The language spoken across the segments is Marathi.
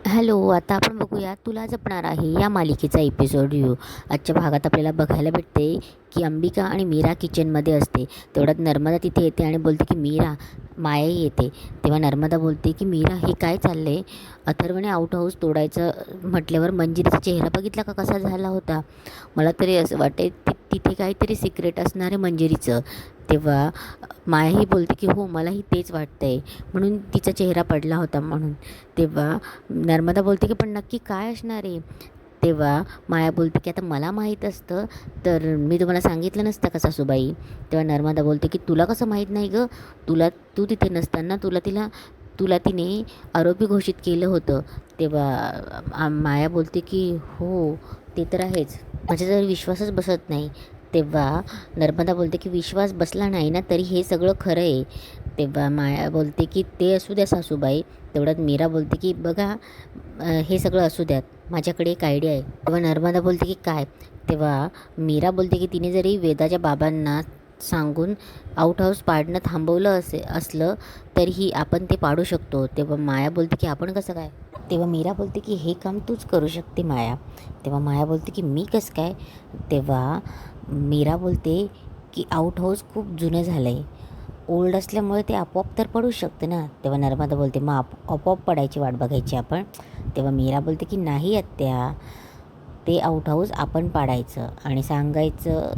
हॅलो, आता आपण बघूया तुला जपणार आहे या मालिकेचा एपिसोड रिव्ह्यू. आजच्या भागात आपल्याला बघायला भेटते की अंबिका आणि मीरा किचनमध्ये असते. तेवढ्यात नर्मदा तिथे येते आणि बोलते की मीरा, मायाही येते. तेव्हा नर्मदा बोलते की मीरा, हे काय चाललं आहे? अथर्वने आउट हाऊस तोडायचं म्हटल्यावर मंजिरीचा चेहरा बघितला का कसा झाला होता? मला तरी असं वाटते तिथे काहीतरी सिक्रेट असणार आहे मंजिरीचं. तेव्हा मायाही बोलते की हो, मलाही तेच वाटतंय, म्हणून तिचा चेहरा पडला होता म्हणून. तेव्हा नर्मदा बोलते की पण नक्की काय असणार आहे? तेव्हा माया बोलते की आता मला माहीत असतं तर मी तुम्हाला सांगितलं नसतं का सासूबाई? तेव्हा नर्मदा बोलते की तुला कसं माहीत नाही गं? तू तिथे नसताना तुला तिने आरोपी घोषित केलं होतं. तेव्हा माया बोलते की हो, ते तर आहेच, माझ्या जर विश्वासच बसत नाही. तेव्हा नर्मदा बोलते की विश्वास बसला नाही ना तरी हे सगळं खरं आहे. तेव्हा माया बोलते की ते असू द्या सासूबाई. तेवढ्यात मीरा बोलते की बघा, हे सगळं असू द्यात, माझ्याकडे एक आयडिया आहे. तेव्हा नर्मदा बोलते की काय? तेव्हा मीरा बोलते की तिने जरी वेदाच्या बाबांना सांगून आउट हाऊस पाडणं थांबवलं असलं तरीही आपण ते पाडू शकतो. तेव्हा माया बोलते की आपण कसं काय? तेव्हा मीरा बोलते की हे काम तूच करू शकते माया. तेव्हा माया बोलते की मी कसं काय? तेव्हा मीरा बोलते की आउट हाऊस खूप जुनं झालं आहे, ओल्ड असल्यामुळे ते आपोआप तर पडू शकतं ना. तेव्हा नर्मदा बोलते मग आपोआप पडायची वाट बघायची आपण. तेव्हा मीरा बोलते की नाही आत्या, ते आउट हाऊस आपण पाडायचं आणि सांगायचं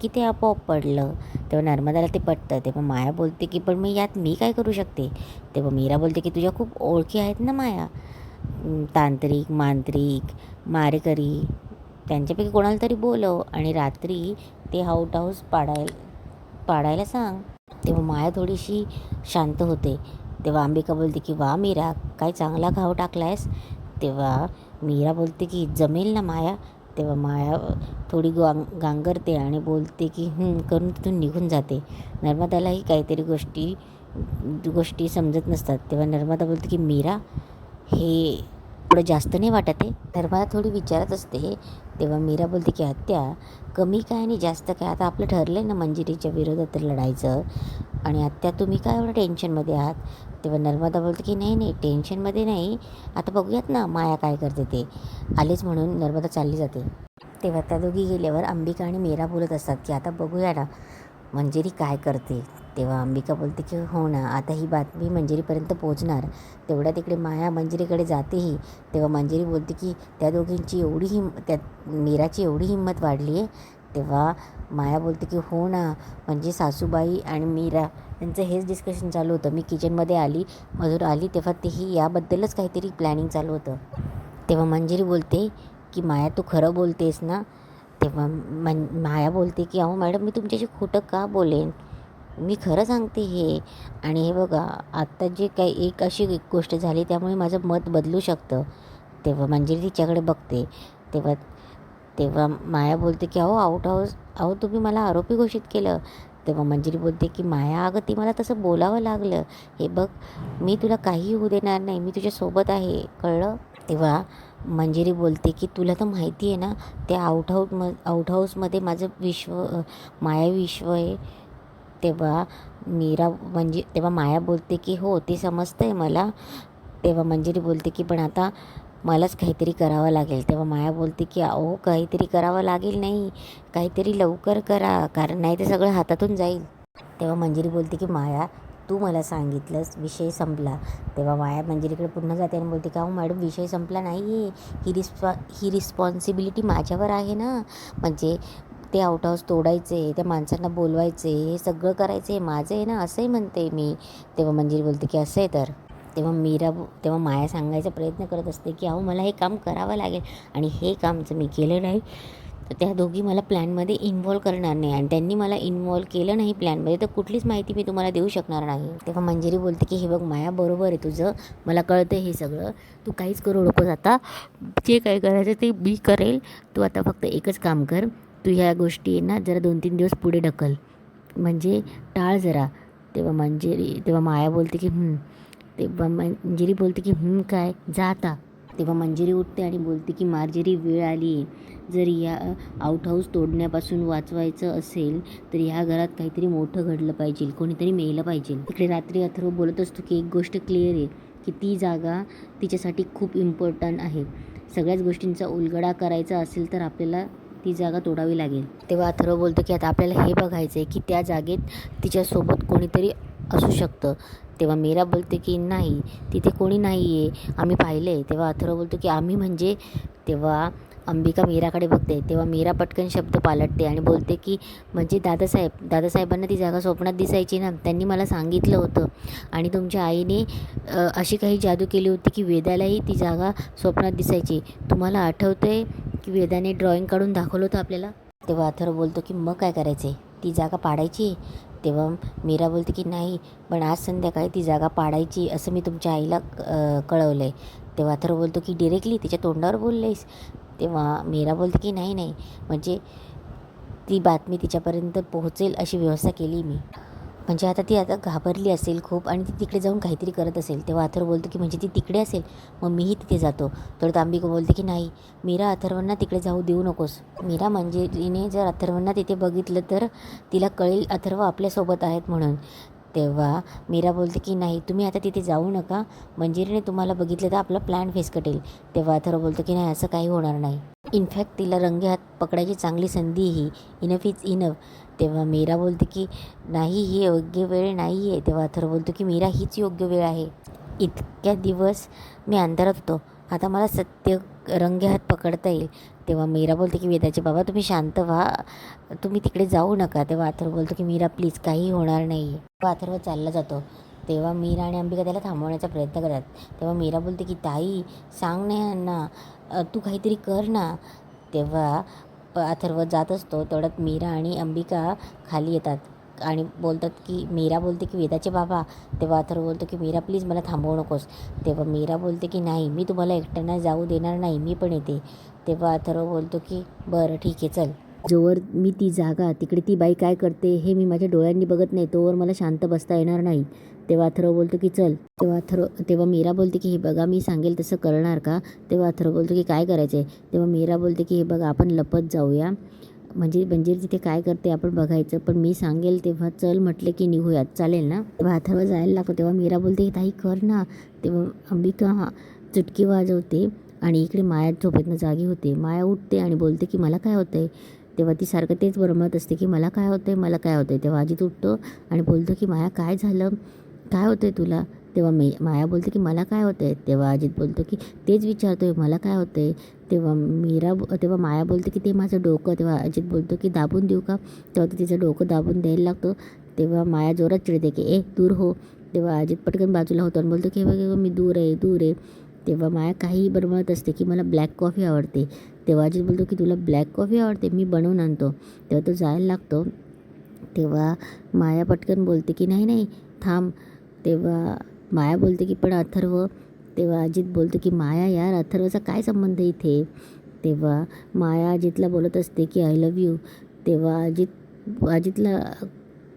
की ते आपोआप पडलं. तेव्हा नर्मदाला ते पटतं. तेव्हा माया बोलते की पण मग यात मी काय करू शकते? तेव्हा मीरा बोलते की तुझ्या खूप ओळखी आहेत ना माया, तांत्रिक, मांत्रिक, मारेकरी, त्यांच्यापैकी कोणाला तरी बोलव आणि रात्री ते आउट हाऊस पाडायला सांग. तेव्हा माया थोडीशी शांत होते. तेव्हा अंबिका बोलते की वा मीरा, काय चांगला घाव टाकलायस. तेव्हा मीरा बोलते की जमेल ना माया. तेव्हा माया थोडी गांगरते आणि बोलते की करून तिथून निघून जाते. नर्मदालाही काहीतरी गोष्टी समजत नसतात. तेव्हा नर्मदा बोलते की मीरा, हे थोडं जास्त नाही वाटत आहे? नर्मदा थोडी विचारत असते. तेव्हा मीरा बोलते की आत्या, कमी काय आणि जास्त काय, आता आपलं ठरलं आहे ना मंजिरीच्या विरोधात लढायचं, आणि आत्या तुम्ही काय एवढं टेन्शनमध्ये आहात? तेव्हा नर्मदा बोलते की नाही नाही, टेन्शनमध्ये नाही, आता बघूयात ना माया काय करते ते. आलेच म्हणून नर्मदा चालली जाते. तेव्हा त्या दोघी गेल्यावर अंबिका आणि मीरा बोलत असतात की आता बघूया ना मंजिरी काय करते. तेव्हा अंबिका बोलते की हो ना, आता ही बातमी मंजिरीपर्यंत पोहोचणार. तेवढ्या तिकडे माया मंजिरीकडे जातेही. तेव्हा मंजिरी बोलते की त्या दोघींची त्या मीराची एवढी हिंमत वाढली आहे. तेव्हा माया बोलते की हो ना, म्हणजे सासूबाई आणि मीरा त्यांचं हेच डिस्कशन चालू होतं. मी किचनमध्ये मधून आली तेव्हा तेही याबद्दलच काहीतरी प्लॅनिंग चालू होतं. तेव्हा मंजिरी बोलते की माया, तू खरं बोलतेस ना? तेव्हा माया बोलते की अहो मॅडम, मी तुमच्याशी खोटं का बोलेन, मी खरं सांगते हे. आणि हे बघा, आत्ता जे काही एक अशी गोष्ट झाली त्यामुळे माझं मत बदलू शकतं. तेव्हा मंजिरी तिच्याकडे बघते. तेव्हा तेव्हा माया बोलते की अहो तुम्ही मला आरोपी घोषित केलं. तेव्हा मंजिरी बोलते की माया, अगं ती मला तसं बोलावं लागलं. हे बघ, मी तुला काही होऊ देणार नाही, मी तुझ्यासोबत आहे, कळलं? तेव्हा मंजिरी बोलते की तुला तर माहिती आहे ना, त्या आउट हाऊसमध्ये माझं माया विश्व आहे. तेव्हा तेव्हा माया बोलते की हो, ते समजतं आहे मला. तेव्हा मंजिरी बोलते की पण आता मलाच काहीतरी करावं लागेल. तेव्हा माया बोलते की अहो, काहीतरी करावं लागेल नाही, काहीतरी लवकर करा, कारण नाही ते सगळं हातातून जाईल. तेव्हा मंजिरी बोलते की माया, तू मला सांगितलंस, विषय संपला. तेव्हा माया मंजिरीकडे पुन्हा जाते आणि बोलते की अहो मॅडम, विषय संपला नाही आहे, ही रिस्पॉन्सिबिलिटी माझ्यावर आहे ना. म्हणजे ते आउट हाऊस तोडायचे, त्या माणसांना बोलवायचे, हे सगळं करायचे माझं आहे ना, असंही म्हणते मी. तेव्हा मंजिरी बोलते की असं आहे तर. तेव्हा माया सांगायचा प्रयत्न करत असते की अहो, मला हे काम करावं लागेल, आणि हे काम जर मी केलं नाही तर त्या दोघी मला प्लॅनमध्ये इन्व्हॉल्व करणार नाही, आणि त्यांनी मला इन्व्हॉल्व केलं नाही प्लॅनमध्ये तर कुठलीच माहिती मी तुम्हाला देऊ शकणार नाही. तेव्हा मंजिरी बोलते की हे बघ माया, बरोबर आहे तुझं, मला कळतं हे सगळं, तू काहीच करू नकोस आता, जे काय करायचं ते मी करेल, तू आता फक्त एकच काम कर, तू ह्या गोष्टी ना जरा 2-3 दिवस पुढे ढकल, म्हणजे टाळ जरा. तेव्हा माया बोलते की तेव्हा मंजिरी बोलते की काय, जा आता. तेव्हा मंजिरी उठते आणि बोलते की मार्जरी, वेळ आली आहे, जर या आउट हाऊस तोडण्यापासून वाचवायचं असेल तर ह्या घरात काहीतरी मोठं घडलं पाहिजे, कोणीतरी मेलं पाहिजे. तिकडे रात्री अथर्व बोलत असतो की एक गोष्ट क्लिअर आहे की ती जागा तिच्यासाठी खूप इम्पॉर्टंट आहे. सगळ्याच गोष्टींचा उलगडा करायचा असेल तर आपल्याला ती जागा तोडावी लागेल. तेव्हा अथर्व बोलतो की आता आपल्याला हे बघायचं आहे की त्या जागेत तिच्यासोबत कोणीतरी असू शकतं. तेव्हा मीरा बोलते की नाही, तिथे कोणी नाही आहे, आम्ही पाहिलं आहे. तेव्हा अथर्व बोलतो की आम्ही म्हणजे? तेव्हा अंबिका मीराकडे बघते. तेव्हा मीरा पटकन शब्द पालटते आणि बोलते की म्हणजे दादासाहेबांना ती जागा स्वप्नात दिसायची ना, त्यांनी मला सांगितलं होतं. आणि तुमच्या आईने अशी काही जादू केली होती की वेदालाही ती जागा स्वप्नात दिसायची. तुम्हाला आठवतं आहे की वेदाने ड्रॉइंग काढून दाखवलं होतं आपल्याला? तेव्हा अथर्व बोलतो की मग काय करायचं आहे, ती जागा पाडायची? तेव्हा मीरा बोलते की नाही, पण आज संध्याकाळी ती जागा पाडायची असं मी तुमच्या आईला कळवलं आहे. तेव्हा अथर्व बोलतो की डिरेक्टली तिच्या तोंडावर बोललेस? तेव्हा मीरा बोलते की नाही नाही, म्हणजे ती बातमी तिच्यापर्यंत पोहोचेल अशी व्यवस्था केली मी. म्हणजे आता ती आता घाबरली असेल खूप आणि ती तिकडे जाऊन काहीतरी करत असेल. तेव्हा अथर्व बोलतो की म्हणजे ती तिकडे असेल, मग मीही तिथे जातो. तर अंबिका बोलते की नाही मीरा, अथर्वांना तिकडे जाऊ देऊ नकोस. मीरा, मंजिरीने जर अथर्वांना तिथे बघितलं तर तिला कळेल अथर्व आपल्यासोबत आहेत म्हणून. तेव्हा मीरा बोलते की नाही, तुम्ही आता तिथे जाऊ नका, मंजिरीने तुम्हाला बघितलं तर आपला प्लॅन फिसकटेल. तेव्हा अथर्व बोलतो की नाही, असं काही होणार नाही. इनफॅक्ट तिला रंगे हात पकडायची चांगली संधी ही, इनफ इज इनफ. तेव्हा मीरा बोलते की नाही, ही योग्य वेळ नाही आहे. तेव्हा अथर्व बोलतो की मीरा, हीच योग्य वेळ आहे. इतक्या दिवस मी अंधारात होतो, आता मला सत्य रंगे हात पकडता येईल. तेव्हा मीरा बोलते की वेदाचे बाबा तुम्ही शांत व्हा, तुम्ही तिकडे जाऊ नका. तेव्हा अथर्व बोलतो की मीरा प्लीज, काही होणार नाही. तेव्हा अथर्व चालला जातो. तेव्हा मीरा आणि अंबिका त्याला थांबवण्याचा प्रयत्न करतात. तेव्हा मीरा बोलते की ताई सांग ना यांना, तू काहीतरी कर ना. तेव्हा अथर्व जात असतो तेवढ्यात मीरा आणि अंबिका खाली येतात आणि बोलतात की मीरा बोलते की वेदाचे बाबा. तेव्हा अथर्व बोलतो की मीरा प्लीज मला थांबवू नकोस. तेव्हा मीरा बोलते की नाही, मी तुम्हाला एकट्यांना जाऊ देणार नाही, मी पण येते. तेव्हा अथर्व बोलतो की बरं ठीक आहे चल. जोवर मी ती जागा तिकडे ती बाई काय करते हे मी माझ्या डोळ्यांनी बघत नाही तोवर मला शांत बसता येणार नाही. तेव्हा अथर्व बोलतो की चल. तेव्हा मीरा बोलते की हे बघा मी सांगेल तसं करणार का? तेव्हा अथर्व बोलतो की काय करायचं आहे? तेव्हा मीरा बोलते की हे बघा आपण लपत जाऊया, म्हणजे तिथे काय करते आपण बघायचं, पण मी सांगेल तेव्हा चल म्हटलं की निघूयात, चालेल ना? तेव्हा अथर्व जायला लागतो. तेव्हा मीरा बोलते की ताई कर ना. तेव्हा अंबिका चुटकी वाजवते आणि इकडे माया झोपेतनं जागी होते. माया उठते आणि बोलते की मला काय होतं आहे? तेव्हा ती सारखं तेच बरमत असते की मला काय होतं आहे, मला काय होतं आहे. तेव्हा अजित उठतो आणि बोलतो की माया काय झालं, काय होतं आहे तुला? तेव्हा माया बोलते की मला काय होतं आहे. तेव्हा अजित बोलतो की तेच विचारतो आहे, मला काय होतं आहे. तेव्हा माया बोलते की ते माझं डोकं. तेव्हा अजित बोलतो की दाबून देऊ का? तेव्हा तो तिचं डोकं दाबून द्यायला लागतो. तेव्हा माया जोरात चिडते की दूर हो. तेव्हा अजित पटकन बाजूला होतो आणि बोलतो की हे बघ मी दूर आहे दूर आहे. तेव्हा माया काही बरमत असते की मला ब्लॅक कॉफी आवडते. तेव्हा अजित बोलतो की तुला ब्लॅक कॉफी आवडते, मी बनवून आणतो. तेव्हा तो जायला लागतो. तेव्हा माया पटकन बोलते की नाही नाही थांब. तेव्हा माया बोलते की पण अथर्व. तेव्हा अजित बोलतो की माया यार, अथर्वचा काय संबंध इथे? तेव्हा माया अजितला बोलत असते की आय लव्ह यू. तेव्हा अजितला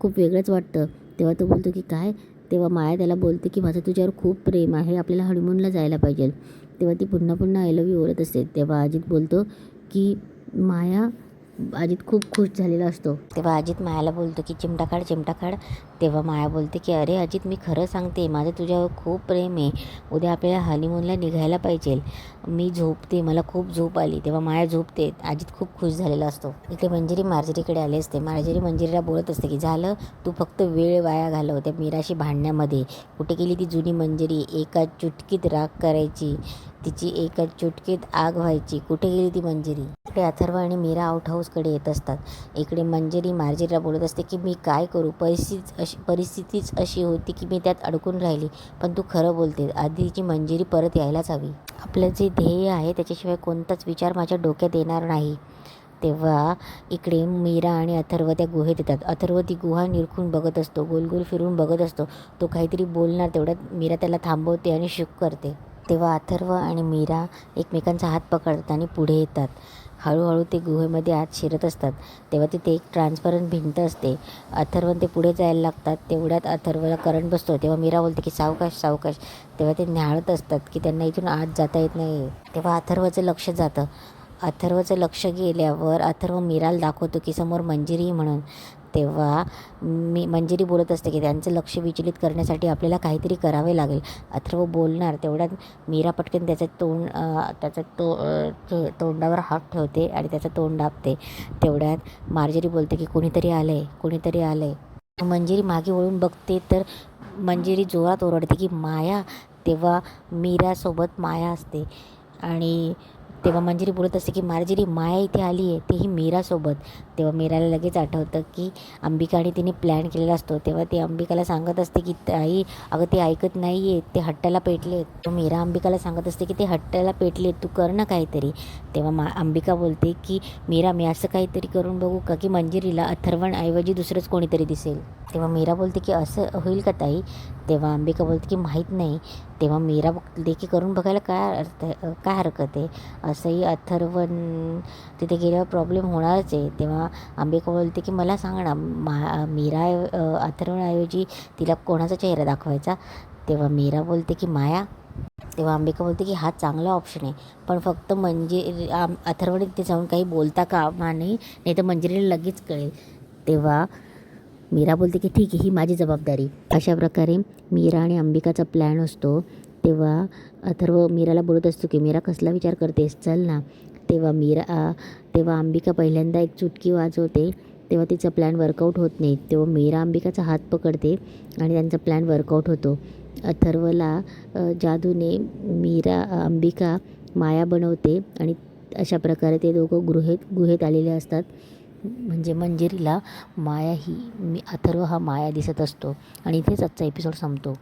खूप वेगळंच वाटतं. तेव्हा तो बोलतो की काय? तेव्हा माया त्याला बोलते की माझं तुझ्यावर खूप प्रेम आहे, आपल्याला हनीमूनला जायला पाहिजे. तेव्हा ती पुन्हा पुन्हा आय लव्ह यू बोलत असते. तेव्हा अजित बोलतो की अजित खूप खुश झालेला असतो. तेव्हा अजित मायाला बोलतो की चिमटा काढ. तेव्हा माया बोलते की अरे अजित, मी खरं सांगते, माझं तुझ्यावर खूप प्रेम आहे, उद्या आपल्याला हनीमूनला निघायला पाहिजे. मी झोपते, मला खूप झोप आली. तेव्हा माया झोपते. अजित खूप खुश झालेला असतो. इथे मंजिरी मार्जरीकडे आले असते. मार्जरी मंजिरीला बोलत असते की झालं, तू फक्त वेळ वाया घालवते मीराशी भांडण्यामध्ये. कुठे गेली ती जुनी मंजिरी, एका चुटकीत राग करायची, तिची एका चुटकीत आग व्हायची, कुठे गेली ती मंजिरी? इकडे अथर्व आणि मीरा आउट हाऊसकडे येत असतात. इकडे मंजिरी मार्जरीला बोलत असते की मी काय करू, परिस्थितीच अशी होती की मी त्यात अडकून राहिली. पण तू खरं बोलते, आधीची मंजिरी परत यायलाच हवी. आपलं जे ध्येय आहे त्याच्याशिवाय कोणताच विचार माझ्या डोक्यात येणार नाही. तेव्हा इकडे मीरा आणि अथर्व त्या गुहेत येतात. अथर्व ती गुहा निरखून बघत असतो, गोल फिरून बघत असतो. तो काहीतरी बोलणार, तेवढ्यात मीरा त्याला थांबवते आणि शुक करते. तेव्हा अथर्व आणि मीरा एकमेकांचा हात पकडतात आणि पुढे येतात. हळूहळू ते गुहेमध्ये आत शिरत असतात. तेव्हा तिथे एक ट्रान्सपरंट भिंत असते. अथर्व ते पुढे जायला लागतात. तेवढ्यात अथर्वला करंट बसतो. तेव्हा मीरा बोलते की सावकाश. तेव्हा ते न्याहाळत असतात की त्यांना इथून आत जाता येत नाही. तेव्हा अथर्वचं लक्ष जातं. अथर्वचं लक्ष गेल्यावर अथर्व मीराला दाखवतो की समोर मंजिरी म्हणून. तेव्हा मंजिरी बोलत असते की त्यांचं लक्ष विचलित करण्यासाठी आपल्याला काहीतरी करावे लागेल. अथर्व बोलणार तेवढ्यात मीरा पटकन तोंडावर हात ठेवते आणि त्याचं तोंड दाबते. तेवढ्यात मार्जरी बोलते की कोणीतरी आलं आहे. मंजिरी मागे वळून बघते तर मंजिरी जोरात ओरडते की माया. तेव्हा मीरासोबत माया असते आणि तेव्हा मंजिरी बोलत असते की मार्जरी माया इथे आली आहे, तेही मीरासोबत. तेव्हा मीराला लगेच आठवतं की अंबिकाने तिने प्लॅन केलेला असतो. तेव्हा ती अंबिकाला सांगत असते की ताई अगं ते ऐकत नाही आहे, ते हट्टाला पेटले. तो मीरा अंबिकाला सांगत असते की ते हट्टाला पेटले, तू कर ना काहीतरी. तेव्हा अंबिका बोलते की मीरा मी असं काहीतरी करून बघू का की मंजिरीला अथर्वणऐवजी दुसरंच कोणीतरी दिसेल. तेव्हा मीरा बोलते की असं होईल का ताई. तेव्हा अंबिका बोलते की माहीत नाही. तेव्हा मीरा बोलते की करून बघायला काय हरकत आहे. असंही अथर्वण तिथे गेल्यावर प्रॉब्लेम होणारच आहे. तेव्हा अंबिका बोलते की मला सांग ना मीरा अथर्वणाऐवजी तिला कोणाचा चेहरा दाखवायचा. तेव्हा मीरा बोलते की माया. तेव्हा अंबिका बोलते की हा चांगला ऑप्शन आहे, पण फक्त अथर्वने तिथे जाऊन काही बोलता कामा नये, नाही तर मंजिरीला लगेच कळेल. तेव्हा मीरा बोलते की ठीक आहे, ही माझी जबाबदारी. अशा प्रकारे मीरा आणि अंबिकाचा प्लॅन असतो. तेव्हा अथर्व मीराला बोलत असतो की मीरा कसला विचार करतेस, चल ना. तेव्हा अंबिका पहिल्यांदा एक चुटकी वाजवते. तेव्हा तिचा प्लॅन वर्कआउट होत नाही. तेव्हा मीरा अंबिकाचा हात पकडते आणि त्यांचा प्लॅन वर्कआउट होतो. अथर्वला जादूने अंबिका माया बनवते आणि अशा प्रकारे ते दोघं गुहेत आलेले असतात. म्हणजे मंजिरीला अथर्व हा माया दिसत असतो आणि इथेच आजचा एपिसोड संपतो.